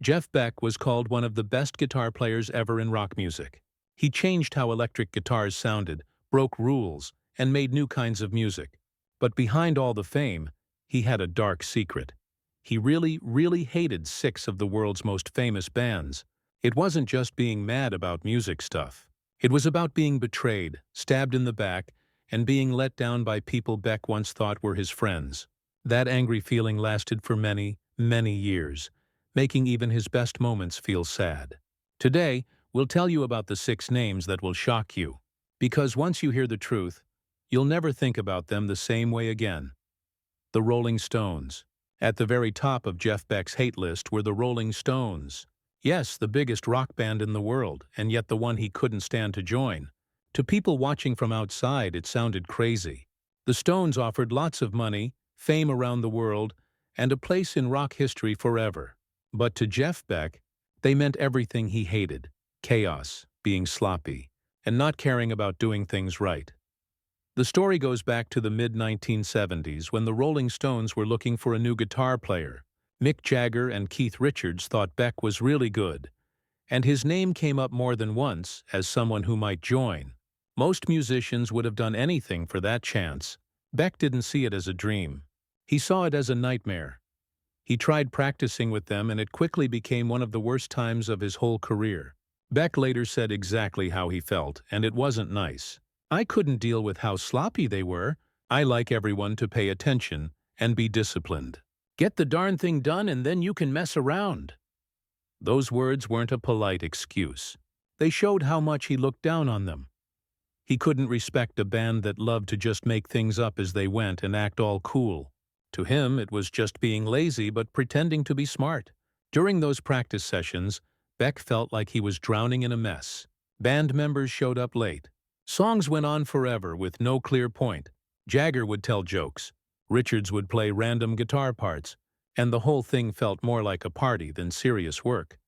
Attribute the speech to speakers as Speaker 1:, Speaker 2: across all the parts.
Speaker 1: Jeff Beck was called one of the best guitar players ever in rock music. He changed how electric guitars sounded, broke rules, and made new kinds of music. But behind all the fame, he had a dark secret. He really, really hated 6 of the world's most famous bands. It wasn't just being mad about music stuff. It was about being betrayed, stabbed in the back, and being let down by people Beck once thought were his friends. That angry feeling lasted for many, many years, making even his best moments feel sad. Today, we'll tell you about the 6 names that will shock you. Because once you hear the truth, you'll never think about them the same way again. The Rolling Stones. At the very top of Jeff Beck's hate list were the Rolling Stones. Yes, the biggest rock band in the world, and yet the one he couldn't stand to join. To people watching from outside, it sounded crazy. The Stones offered lots of money, fame around the world, and a place in rock history forever. But to Jeff Beck, they meant everything he hated: chaos, being sloppy, and not caring about doing things right. The story goes back to the mid-1970s when the Rolling Stones were looking for a new guitar player. Mick Jagger and Keith Richards thought Beck was really good, and his name came up more than once as someone who might join. Most musicians would have done anything for that chance. Beck didn't see it as a dream. He saw it as a nightmare. He tried practicing with them, and it quickly became one of the worst times of his whole career. Beck later said exactly how he felt, and it wasn't nice. "I couldn't deal with how sloppy they were. I like everyone to pay attention and be disciplined. Get the darn thing done and then you can mess around." Those words weren't a polite excuse. They showed how much he looked down on them. He couldn't respect a band that loved to just make things up as they went and act all cool. To him, it was just being lazy but pretending to be smart. During those practice sessions, Beck felt like he was drowning in a mess. Band members showed up late. Songs went on forever with no clear point. Jagger would tell jokes. Richards would play random guitar parts, and the whole thing felt more like a party than serious work.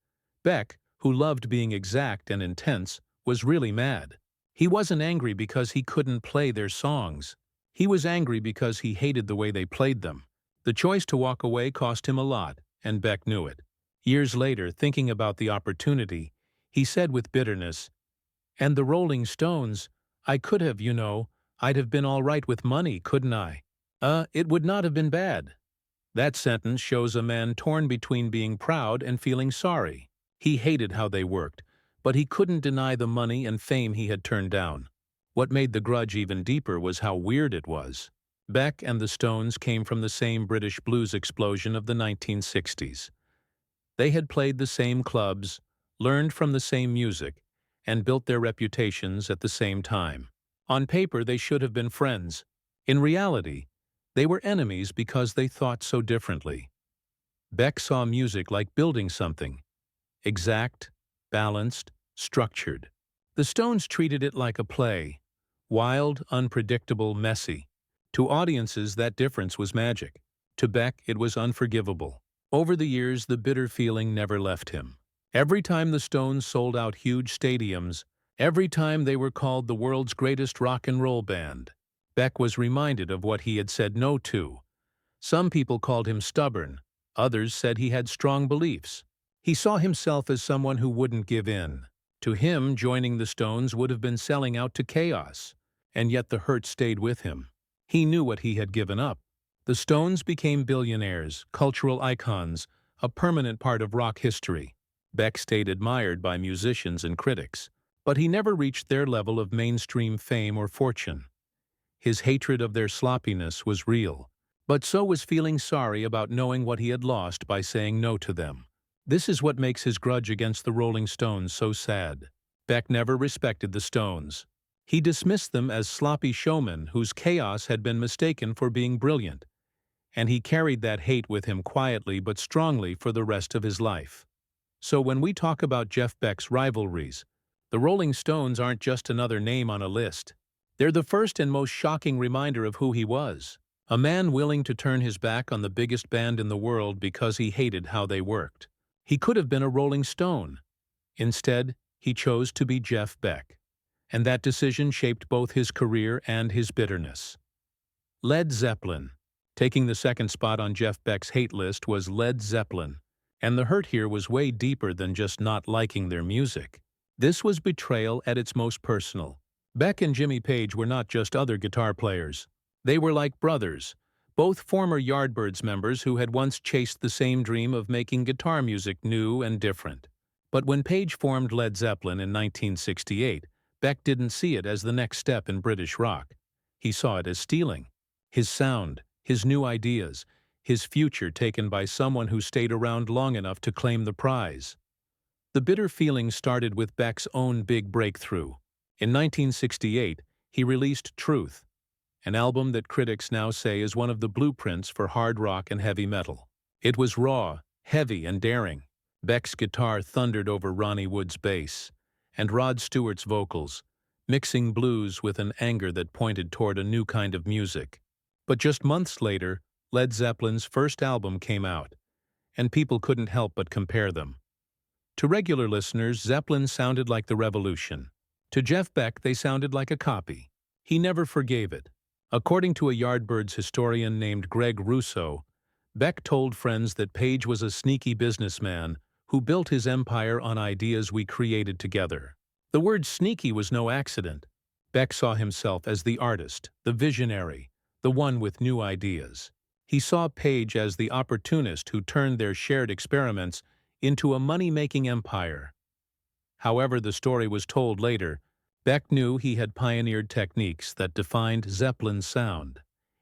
Speaker 1: Beck, who loved being exact and intense, was really mad. He wasn't angry because he couldn't play their songs. He was angry because he hated the way they played them. The choice to walk away cost him a lot, and Beck knew it. Years later, thinking about the opportunity, he said with bitterness, "And the Rolling Stones, I could have, I'd have been all right with money, couldn't I? It would not have been bad." That sentence shows a man torn between being proud and feeling sorry. He hated how they worked, but he couldn't deny the money and fame he had turned down. What made the grudge even deeper was how weird it was. Beck and the Stones came from the same British blues explosion of the 1960s. They had played the same clubs, learned from the same music, and built their reputations at the same time. On paper, they should have been friends. In reality, they were enemies because they thought so differently. Beck saw music like building something: exact, balanced, structured. The Stones treated it like a play: wild, unpredictable, messy. To audiences, that difference was magic. To Beck, it was unforgivable. Over the years, the bitter feeling never left him. Every time the Stones sold out huge stadiums, every time they were called the world's greatest rock and roll band, Beck was reminded of what he had said no to. Some people called him stubborn. Others said he had strong beliefs. He saw himself as someone who wouldn't give in. To him, joining the Stones would have been selling out to chaos, and yet the hurt stayed with him. He knew what he had given up. The Stones became billionaires, cultural icons, a permanent part of rock history. Beck stayed admired by musicians and critics, but he never reached their level of mainstream fame or fortune. His hatred of their sloppiness was real, but so was feeling sorry about knowing what he had lost by saying no to them. This is what makes his grudge against the Rolling Stones so sad. Beck never respected the Stones. He dismissed them as sloppy showmen whose chaos had been mistaken for being brilliant, and he carried that hate with him quietly but strongly for the rest of his life. So when we talk about Jeff Beck's rivalries, the Rolling Stones aren't just another name on a list. They're the first and most shocking reminder of who he was: a man willing to turn his back on the biggest band in the world because he hated how they worked. He could have been a Rolling Stone. Instead, he chose to be Jeff Beck, and that decision shaped both his career and his bitterness. Led Zeppelin. Taking the second spot on Jeff Beck's hate list was Led Zeppelin. And the hurt here was way deeper than just not liking their music. This was betrayal at its most personal. Beck and Jimmy Page were not just other guitar players. They were like brothers, both former Yardbirds members who had once chased the same dream of making guitar music new and different. But when Page formed Led Zeppelin in 1968, Beck didn't see it as the next step in British rock. He saw it as stealing. His sound, his new ideas, his future taken by someone who stayed around long enough to claim the prize. The bitter feeling started with Beck's own big breakthrough. In 1968, he released Truth, an album that critics now say is one of the blueprints for hard rock and heavy metal. It was raw, heavy, and daring. Beck's guitar thundered over Ronnie Wood's bass, and Rod Stewart's vocals, mixing blues with an anger that pointed toward a new kind of music. But just months later, Led Zeppelin's first album came out, and people couldn't help but compare them. To regular listeners, Zeppelin sounded like the Revolution. To Jeff Beck, they sounded like a copy. He never forgave it. According to a Yardbirds historian named Greg Russo, Beck told friends that Page was a sneaky businessman who built his empire on ideas we created together. The word sneaky was no accident. Beck saw himself as the artist, the visionary, the one with new ideas. He saw Page as the opportunist who turned their shared experiments into a money-making empire. However the story was told later, Beck knew he had pioneered techniques that defined Zeppelin's sound: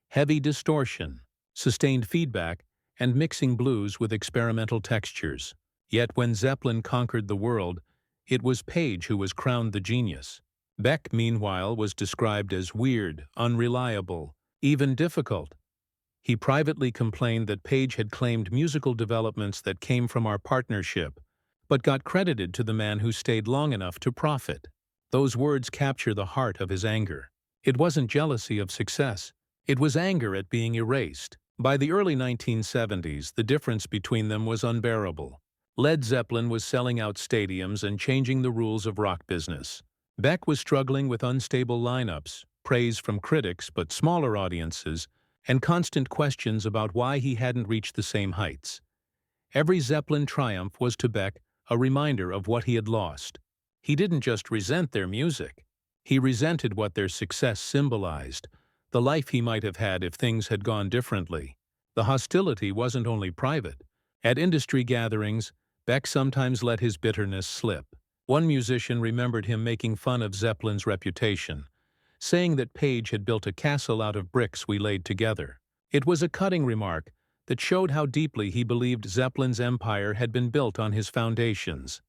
Speaker 1: heavy distortion, sustained feedback, and mixing blues with experimental textures. Yet when Zeppelin conquered the world, it was Page who was crowned the genius. Beck, meanwhile, was described as weird, unreliable, even difficult. He privately complained that Page had claimed musical developments that came from our partnership, but got credited to the man who stayed long enough to profit. Those words capture the heart of his anger. It wasn't jealousy of success. It was anger at being erased. By the early 1970s, the difference between them was unbearable. Led Zeppelin was selling out stadiums and changing the rules of rock business. Beck was struggling with unstable lineups, praise from critics but smaller audiences, and constant questions about why he hadn't reached the same heights. Every Zeppelin triumph was to Beck a reminder of what he had lost. He didn't just resent their music. He resented what their success symbolized, the life he might have had if things had gone differently. The hostility wasn't only private. At industry gatherings, Beck sometimes let his bitterness slip. One musician remembered him making fun of Zeppelin's reputation, saying that Page had built a castle out of bricks we laid together. It was a cutting remark that showed how deeply he believed Zeppelin's empire had been built on his foundations.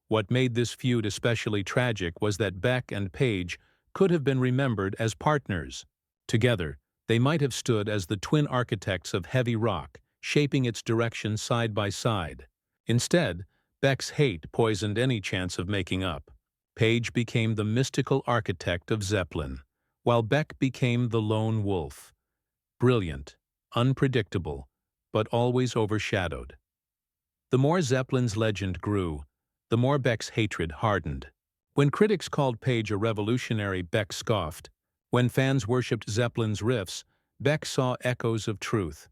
Speaker 1: What made this feud especially tragic was that Beck and Page could have been remembered as partners. Together, they might have stood as the twin architects of heavy rock, shaping its direction side by side. Instead, Beck's hate poisoned any chance of making up. Page became the mystical architect of Zeppelin, while Beck became the lone wolf. Brilliant, unpredictable, but always overshadowed. The more Zeppelin's legend grew, the more Beck's hatred hardened. When critics called Page a revolutionary, Beck scoffed. When fans worshipped Zeppelin's riffs, Beck saw echoes of truth.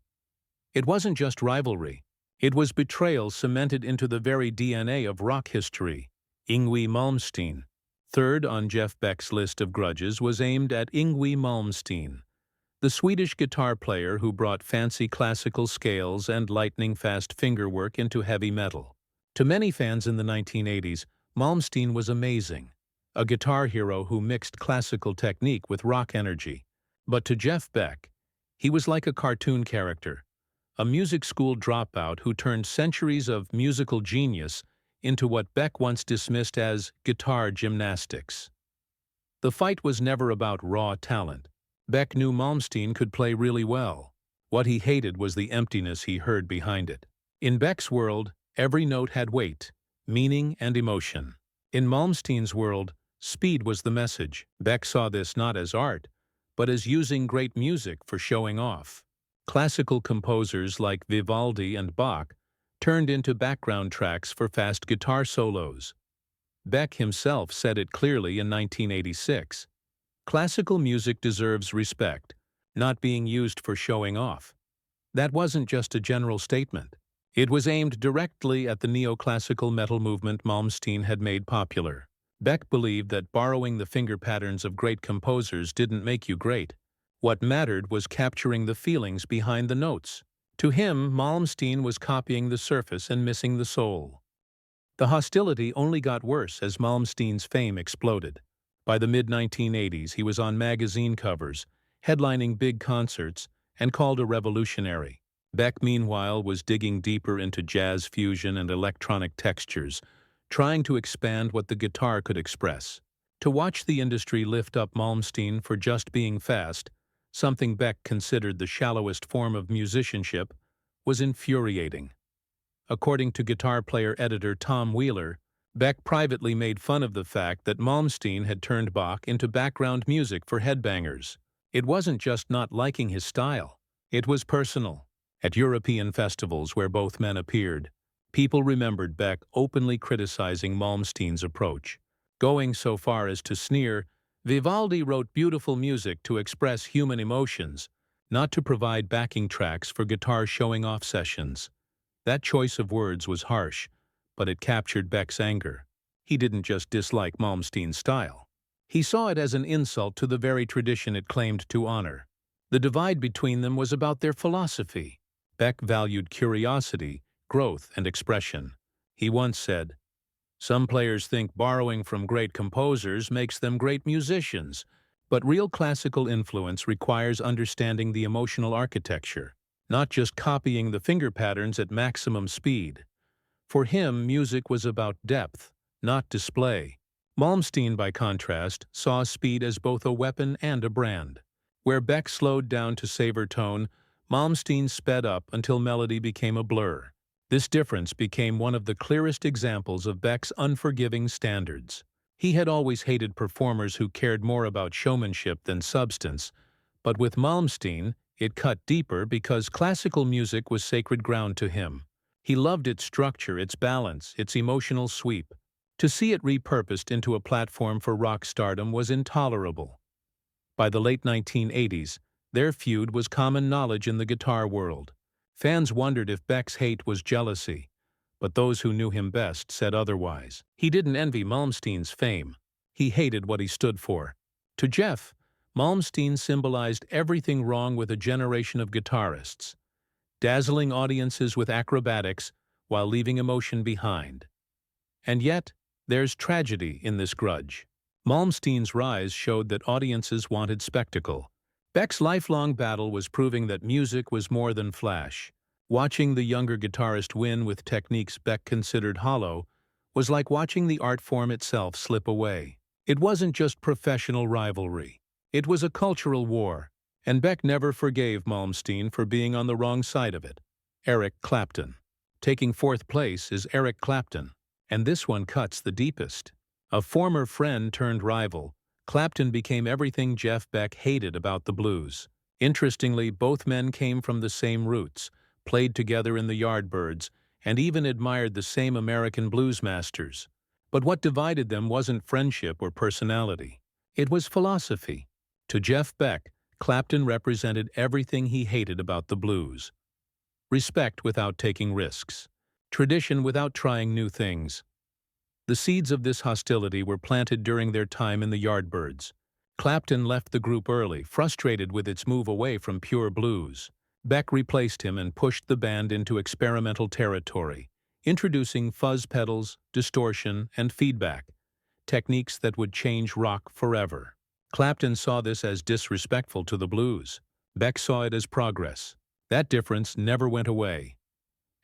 Speaker 1: It wasn't just rivalry. It was betrayal cemented into the very DNA of rock history. Yngwie Malmsteen. Third on Jeff Beck's list of grudges was aimed at Yngwie Malmsteen, the Swedish guitar player who brought fancy classical scales and lightning-fast fingerwork into heavy metal. To many fans in the 1980s, Malmsteen was amazing, a guitar hero who mixed classical technique with rock energy. But to Jeff Beck, he was like a cartoon character, a music school dropout who turned centuries of musical genius into what Beck once dismissed as guitar gymnastics. The fight was never about raw talent. Beck knew Malmsteen could play really well. What he hated was the emptiness he heard behind it. In Beck's world, every note had weight, meaning, and emotion. In Malmsteen's world, speed was the message. Beck saw this not as art, but as using great music for showing off. Classical composers like Vivaldi and Bach turned into background tracks for fast guitar solos. Beck himself said it clearly in 1986. Classical music deserves respect, not being used for showing off. That wasn't just a general statement. It was aimed directly at the neoclassical metal movement Malmsteen had made popular. Beck believed that borrowing the finger patterns of great composers didn't make you great. What mattered was capturing the feelings behind the notes. To him, Malmsteen was copying the surface and missing the soul. The hostility only got worse as Malmsteen's fame exploded. By the mid-1980s, he was on magazine covers, headlining big concerts, and called a revolutionary. Beck, meanwhile, was digging deeper into jazz fusion and electronic textures, trying to expand what the guitar could express. To watch the industry lift up Malmsteen for just being fast, something Beck considered the shallowest form of musicianship, was infuriating. According to guitar player-editor Tom Wheeler, Beck privately made fun of the fact that Malmsteen had turned Bach into background music for headbangers. It wasn't just not liking his style, it was personal. At European festivals where both men appeared, people remembered Beck openly criticizing Malmsteen's approach, going so far as to sneer, "Vivaldi wrote beautiful music to express human emotions, not to provide backing tracks for guitar showing-off sessions." That choice of words was harsh, but it captured Beck's anger. He didn't just dislike Malmsteen's style. He saw it as an insult to the very tradition it claimed to honor. The divide between them was about their philosophy. Beck valued curiosity, growth, and expression. He once said, "Some players think borrowing from great composers makes them great musicians, but real classical influence requires understanding the emotional architecture, not just copying the finger patterns at maximum speed." For him, music was about depth, not display. Malmsteen, by contrast, saw speed as both a weapon and a brand. Where Beck slowed down to savor tone, Malmsteen sped up until melody became a blur. This difference became one of the clearest examples of Beck's unforgiving standards. He had always hated performers who cared more about showmanship than substance, but with Malmsteen, it cut deeper because classical music was sacred ground to him. He loved its structure, its balance, its emotional sweep. To see it repurposed into a platform for rock stardom was intolerable. By the late 1980s, their feud was common knowledge in the guitar world. Fans wondered if Beck's hate was jealousy, but those who knew him best said otherwise. He didn't envy Malmsteen's fame. He hated what he stood for. To Jeff, Malmsteen symbolized everything wrong with a generation of guitarists, dazzling audiences with acrobatics while leaving emotion behind. And yet, there's tragedy in this grudge. Malmsteen's rise showed that audiences wanted spectacle. Beck's lifelong battle was proving that music was more than flash. Watching the younger guitarist win with techniques Beck considered hollow was like watching the art form itself slip away. It wasn't just professional rivalry. It was a cultural war, and Beck never forgave Malmsteen for being on the wrong side of it. Eric Clapton. Taking fourth place is Eric Clapton, and this one cuts the deepest. A former friend turned rival, Clapton became everything Jeff Beck hated about the blues. Interestingly, both men came from the same roots, played together in the Yardbirds, and even admired the same American blues masters. But what divided them wasn't friendship or personality. It was philosophy. To Jeff Beck, Clapton represented everything he hated about the blues. Respect without taking risks. Tradition without trying new things. The seeds of this hostility were planted during their time in the Yardbirds. Clapton left the group early, frustrated with its move away from pure blues. Beck replaced him and pushed the band into experimental territory, introducing fuzz pedals, distortion, and feedback, techniques that would change rock forever. Clapton saw this as disrespectful to the blues. Beck saw it as progress. That difference never went away.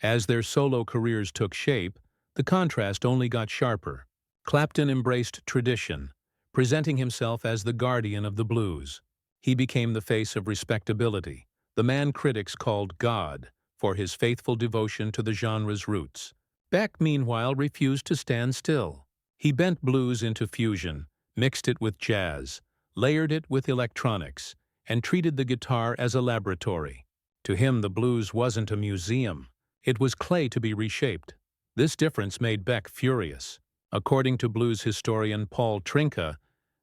Speaker 1: As their solo careers took shape, the contrast only got sharper. Clapton embraced tradition, presenting himself as the guardian of the blues. He became the face of respectability, the man critics called God, for his faithful devotion to the genre's roots. Beck, meanwhile, refused to stand still. He bent blues into fusion, mixed it with jazz, layered it with electronics, and treated the guitar as a laboratory. To him, the blues wasn't a museum. It was clay to be reshaped. This difference made Beck furious. According to blues historian Paul Trinka,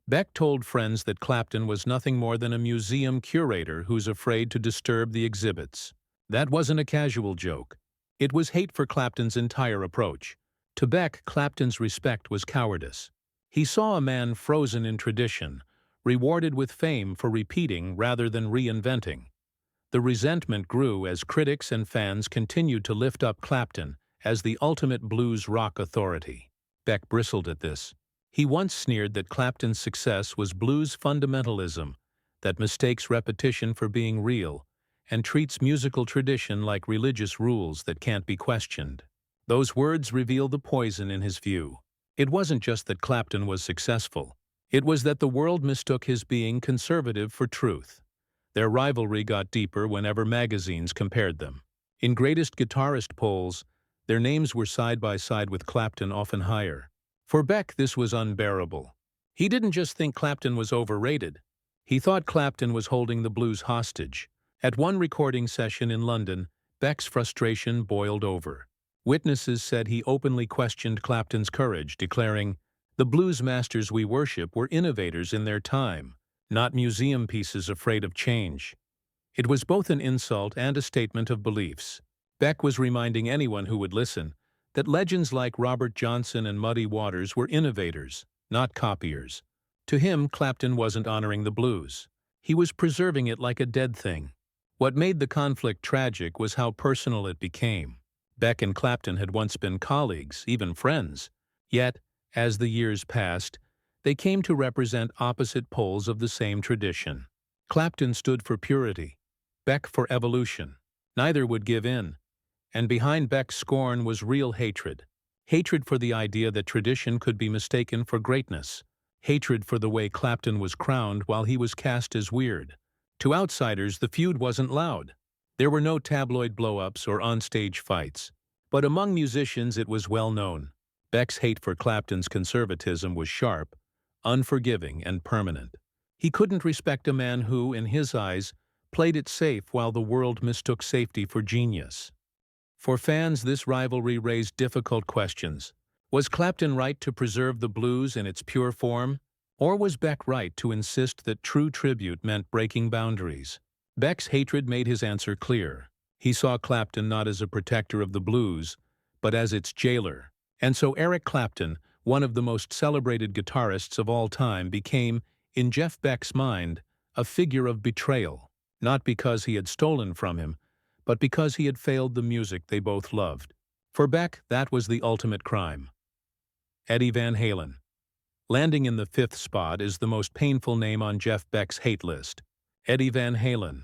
Speaker 1: Beck told friends that Clapton was nothing more than a museum curator who's afraid to disturb the exhibits. That wasn't a casual joke. It was hate for Clapton's entire approach. To Beck, Clapton's respect was cowardice. He saw a man frozen in tradition, rewarded with fame for repeating rather than reinventing. The resentment grew as critics and fans continued to lift up Clapton as the ultimate blues rock authority. Beck bristled at this. He once sneered that Clapton's success was blues fundamentalism, that mistakes repetition for being real, and treats musical tradition like religious rules that can't be questioned. Those words reveal the poison in his view. It wasn't just that Clapton was successful. It was that the world mistook his being conservative for truth. Their rivalry got deeper whenever magazines compared them. In greatest guitarist polls, their names were side by side with Clapton, often higher. For Beck, this was unbearable. He didn't just think Clapton was overrated. He thought Clapton was holding the blues hostage. At one recording session in London, Beck's frustration boiled over. Witnesses said he openly questioned Clapton's courage, declaring, "The blues masters we worship were innovators in their time, not museum pieces afraid of change." It was both an insult and a statement of beliefs. Beck was reminding anyone who would listen that legends like Robert Johnson and Muddy Waters were innovators, not copiers. To him, Clapton wasn't honoring the blues. He was preserving it like a dead thing. What made the conflict tragic was how personal it became. Beck and Clapton had once been colleagues, even friends. Yet, as the years passed, they came to represent opposite poles of the same tradition. Clapton stood for purity, Beck for evolution. Neither would give in. And behind Beck's scorn was real hatred. Hatred for the idea that tradition could be mistaken for greatness. Hatred for the way Clapton was crowned while he was cast as weird. To outsiders, the feud wasn't loud. There were no tabloid blow-ups or on-stage fights. But among musicians it was well known. Beck's hate for Clapton's conservatism was sharp, unforgiving, and permanent. He couldn't respect a man who, in his eyes, played it safe while the world mistook safety for genius. For fans, this rivalry raised difficult questions. Was Clapton right to preserve the blues in its pure form? Or was Beck right to insist that true tribute meant breaking boundaries? Beck's hatred made his answer clear. He saw Clapton not as a protector of the blues, but as its jailer. And so Eric Clapton, one of the most celebrated guitarists of all time, became, in Jeff Beck's mind, a figure of betrayal. Not because he had stolen from him, but because he had failed the music they both loved. For Beck, that was the ultimate crime. Eddie Van Halen. Landing in the 5th spot is the most painful name on Jeff Beck's hate list. Eddie Van Halen,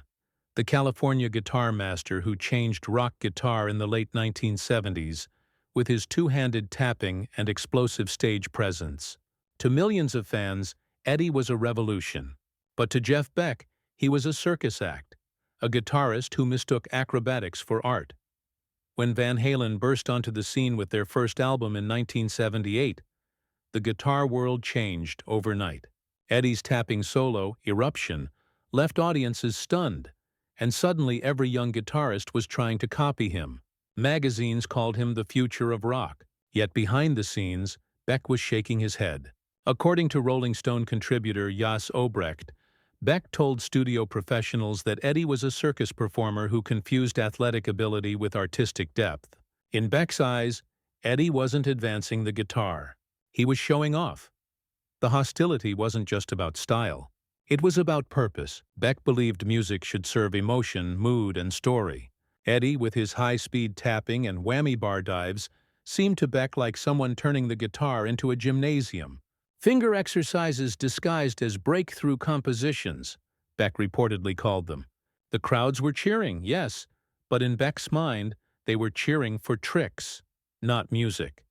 Speaker 1: the California guitar master who changed rock guitar in the late 1970s with his two-handed tapping and explosive stage presence. To millions of fans, Eddie was a revolution. But to Jeff Beck, he was a circus act, a guitarist who mistook acrobatics for art. When Van Halen burst onto the scene with their first album in 1978, the guitar world changed overnight. Eddie's tapping solo, Eruption, left audiences stunned, and suddenly every young guitarist was trying to copy him. Magazines called him the future of rock, yet behind the scenes, Beck was shaking his head. According to Rolling Stone contributor Jas Obrecht, Beck told studio professionals that Eddie was a circus performer who confused athletic ability with artistic depth. In Beck's eyes, Eddie wasn't advancing the guitar. He was showing off. The hostility wasn't just about style. It was about purpose. Beck believed music should serve emotion, mood, and story. Eddie, with his high-speed tapping and whammy bar dives, seemed to Beck like someone turning the guitar into a gymnasium. Finger exercises disguised as breakthrough compositions, Beck reportedly called them. The crowds were cheering, yes, but in Beck's mind, they were cheering for tricks, not music.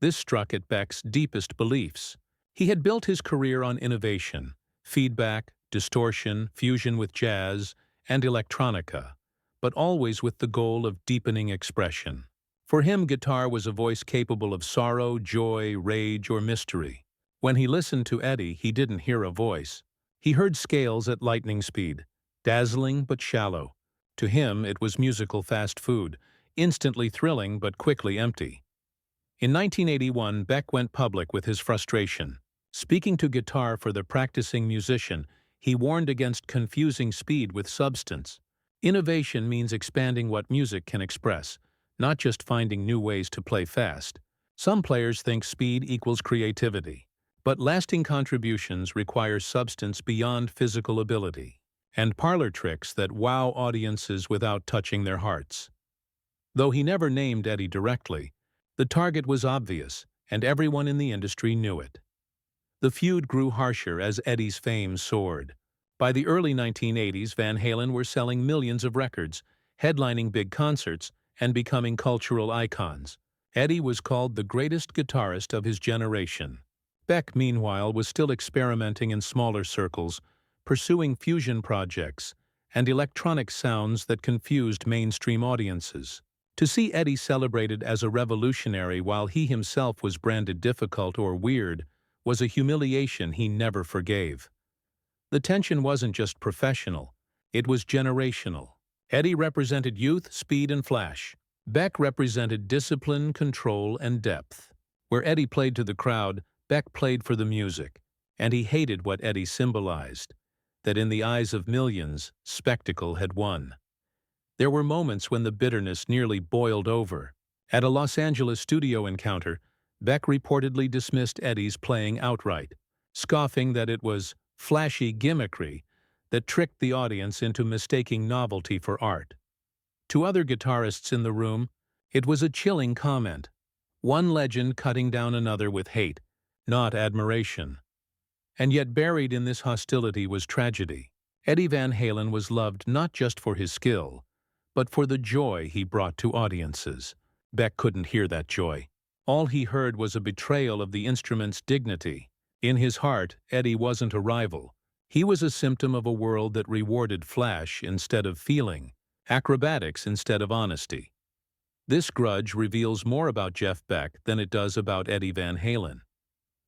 Speaker 1: This struck at Beck's deepest beliefs. He had built his career on innovation, feedback, distortion, fusion with jazz, and electronica, but always with the goal of deepening expression. For him, guitar was a voice capable of sorrow, joy, rage, or mystery. When he listened to Eddie, he didn't hear a voice. He heard scales at lightning speed, dazzling but shallow. To him, it was musical fast food, instantly thrilling but quickly empty. In 1981, Beck went public with his frustration. Speaking to Guitar for the Practicing Musician, he warned against confusing speed with substance. Innovation means expanding what music can express, not just finding new ways to play fast. Some players think speed equals creativity, but lasting contributions require substance beyond physical ability, and parlor tricks that wow audiences without touching their hearts. Though he never named Eddie directly, the target was obvious, and everyone in the industry knew it. The feud grew harsher as Eddie's fame soared. By the early 1980s, Van Halen were selling millions of records, headlining big concerts, and becoming cultural icons. Eddie was called the greatest guitarist of his generation. Beck, meanwhile, was still experimenting in smaller circles, pursuing fusion projects and electronic sounds that confused mainstream audiences. To see Eddie celebrated as a revolutionary while he himself was branded difficult or weird was a humiliation he never forgave. The tension wasn't just professional, it was generational. Eddie represented youth, speed, and flash. Beck represented discipline, control, and depth. Where Eddie played to the crowd, Beck played for the music, and he hated what Eddie symbolized, that in the eyes of millions, spectacle had won. There were moments when the bitterness nearly boiled over. At a Los Angeles studio encounter, Beck reportedly dismissed Eddie's playing outright, scoffing that it was flashy gimmickry that tricked the audience into mistaking novelty for art. To other guitarists in the room, it was a chilling comment. One legend cutting down another with hate, not admiration. And yet buried in this hostility was tragedy. Eddie Van Halen was loved not just for his skill, but for the joy he brought to audiences. Beck couldn't hear that joy. All he heard was a betrayal of the instrument's dignity. In his heart, Eddie wasn't a rival. He was a symptom of a world that rewarded flash instead of feeling, acrobatics instead of honesty. This grudge reveals more about Jeff Beck than it does about Eddie Van Halen.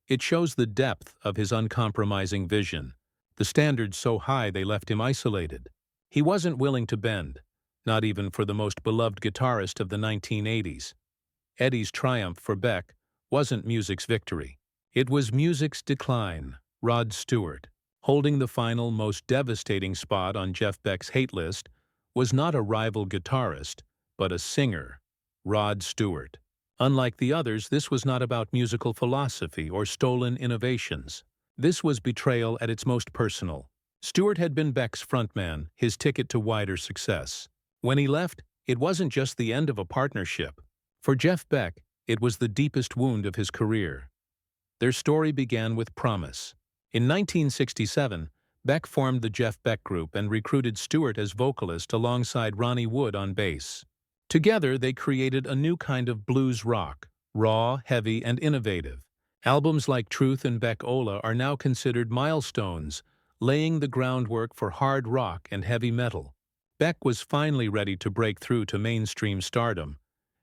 Speaker 1: It shows the depth of his uncompromising vision, the standards so high they left him isolated. He wasn't willing to bend, not even for the most beloved guitarist of the 1980s. Eddie's triumph for Beck wasn't music's victory. It was music's decline. Rod Stewart, holding the final, most devastating spot on Jeff Beck's hate list, was not a rival guitarist, but a singer, Rod Stewart. Unlike the others, this was not about musical philosophy or stolen innovations. This was betrayal at its most personal. Stewart had been Beck's frontman, his ticket to wider success. When he left, it wasn't just the end of a partnership. For Jeff Beck, it was the deepest wound of his career. Their story began with promise. In 1967, Beck formed the Jeff Beck Group and recruited Stewart as vocalist alongside Ronnie Wood on bass. Together, they created a new kind of blues rock, raw, heavy, and innovative. Albums like Truth and Beck Ola are now considered milestones, laying the groundwork for hard rock and heavy metal. Beck was finally ready to break through to mainstream stardom,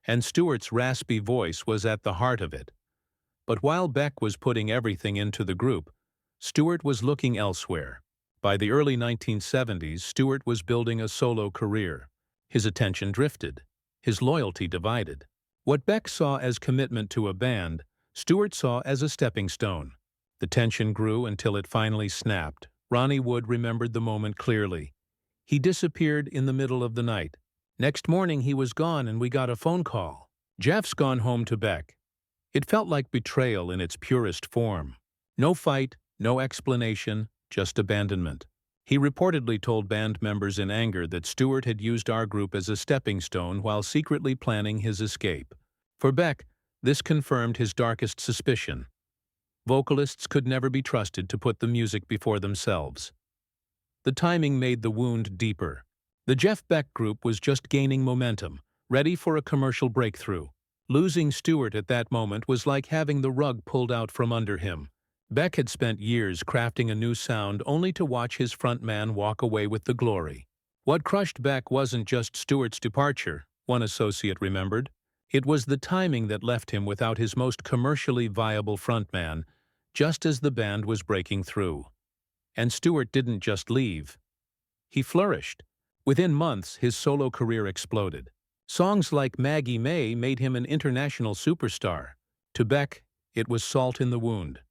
Speaker 1: and Stewart's raspy voice was at the heart of it. But while Beck was putting everything into the group, Stewart was looking elsewhere. By the early 1970s, Stewart was building a solo career. His attention drifted, his loyalty divided. What Beck saw as commitment to a band, Stewart saw as a stepping stone. The tension grew until it finally snapped. Ronnie Wood remembered the moment clearly. He disappeared in the middle of the night. Next morning he was gone and we got a phone call. Jeff's gone home to Beck. It felt like betrayal in its purest form. No fight, no explanation, just abandonment. He reportedly told band members in anger that Stewart had used our group as a stepping stone while secretly planning his escape. For Beck, this confirmed his darkest suspicion. Vocalists could never be trusted to put the music before themselves. The timing made the wound deeper. The Jeff Beck Group was just gaining momentum, ready for a commercial breakthrough. Losing Stewart at that moment was like having the rug pulled out from under him. Beck had spent years crafting a new sound only to watch his frontman walk away with the glory. What crushed Beck wasn't just Stewart's departure, one associate remembered. It was the timing that left him without his most commercially viable frontman, just as the band was breaking through. And Stewart didn't just leave. He flourished. Within months, his solo career exploded. Songs like Maggie May made him an international superstar. To Beck, it was salt in the wound.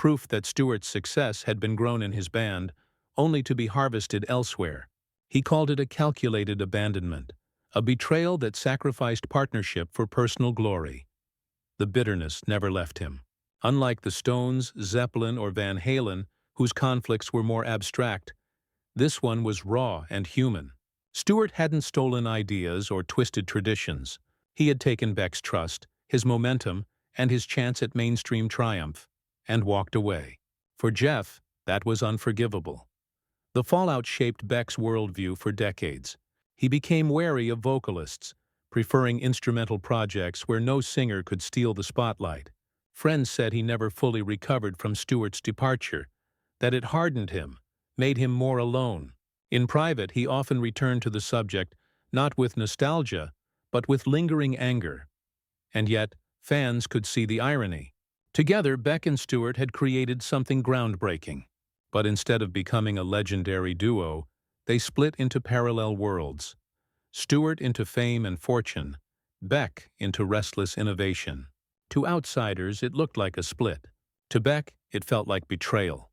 Speaker 1: Proof that Stewart's success had been grown in his band, only to be harvested elsewhere. He called it a calculated abandonment, A betrayal that sacrificed partnership for personal glory. The bitterness never left him. Unlike the Stones, Zeppelin, or Van Halen, whose conflicts were more abstract, this one was raw and human. Stewart hadn't stolen ideas or twisted traditions. He had taken Beck's trust, his momentum, and his chance at mainstream triumph, and walked away. For Jeff, that was unforgivable. The fallout shaped Beck's worldview for decades. He became wary of vocalists, preferring instrumental projects where no singer could steal the spotlight. Friends said he never fully recovered from Stewart's departure, that it hardened him, made him more alone. In private, he often returned to the subject, not with nostalgia, but with lingering anger. And yet, fans could see the irony. Together, Beck and Stewart had created something groundbreaking. But instead of becoming a legendary duo, they split into parallel worlds. Stewart into fame and fortune, Beck into restless innovation. To outsiders, it looked like a split. To Beck, it felt like betrayal.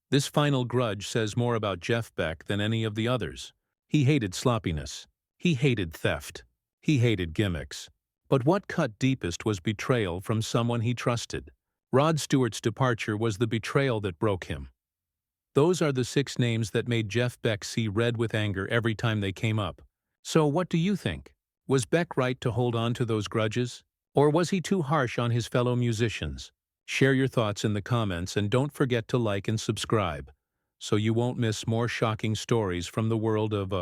Speaker 1: This final grudge says more about Jeff Beck than any of the others. He hated sloppiness. He hated theft. He hated gimmicks. But what cut deepest was betrayal from someone he trusted. Rod Stewart's departure was the betrayal that broke him. Those are the 6 names that made Jeff Beck see red with anger every time they came up. So what do you think? Was Beck right to hold on to those grudges? Or was he too harsh on his fellow musicians? Share your thoughts in the comments and don't forget to like and subscribe, so you won't miss more shocking stories from the world of